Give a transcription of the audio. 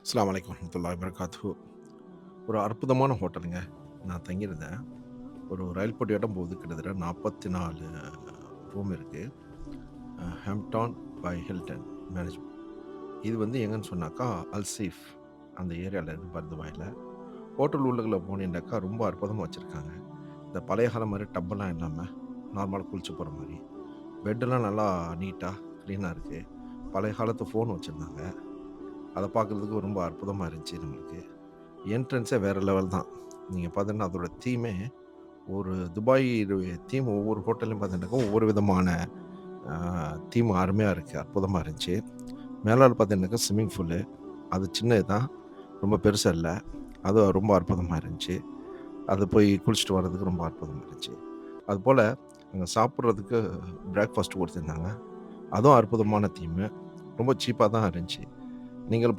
அஸ்ஸலாமு அலைக்கும் வரஹ்மத்துல்லாஹி வபரகாத்துஹு. ஒரு அற்புதமான ஹோட்டலுங்க. நான் தங்கியிருந்தேன். ஒரு ரயில் பெட்டியாட்டம் போகுது. கிட்டத்தட்ட 44 ரூம் இருக்கு. ஹாம்ப்டான் பை ஹில்டன் மேனேஜ்மெண்ட். இது வந்து எங்கன்னு சொன்னாக்கா, அல்சீஃப் அந்த ஏரியால இருக்கு பர்துபாய்ல. ஹோட்டல் உள்ளுக்குள்ள போனீங்கனாக்கா, ரொம்ப அற்புதமா வச்சிருக்காங்க. இந்த பழைய காலம் மாரி டப்பெல்லாம் இல்லாம, நார்மலா குளிச்சு போற மாரி. பெட்டெல்லாம் நல்லா நீட்டா, கிளீனா இருக்கு. பழைய காலத்து ஃபோன் வச்சிருந்தாங்க. அத பார்க்கறதுக்கு ரொம்ப அற்புதமா இருந்துச்சு நம்மளுக்கு. என்ட்ரன்ஸே வேற லெவல் தான். நீங்க பார்த்தீங்கன்னா, அதோட தீமே ஒரு துபாய் தீம் ஒவ்வொரு ஹோட்டல்லயும் பார்த்தீங்கன்னாக்கா, ஒவ்வொரு விதமான அ தீம் அருமையா இருக்கு. அற்புதமா இருந்துச்சு. மேலால பார்த்தீங்கன்னாக்கா, ஸ்விம்மிங் பூலு. அது சின்னது தான். ரொம்ப பெருசா இல்ல. அதுவும் ரொம்ப அற்புதமா இருந்துச்சு. அது போய் குளிச்சுட்டு வர்றதுக்கு ரொம்ப அற்புதமா இருந்துச்சு. அதுபோல அங்க சாப்பிடுறதுக்கு பிரேக்ஃபாஸ்ட் குடுத்துருந்தாங்க. அதுவும் அற்புதமான தீமு. ரொம்ப சீப்பா தான் இருந்துச்சு. நீங்களும்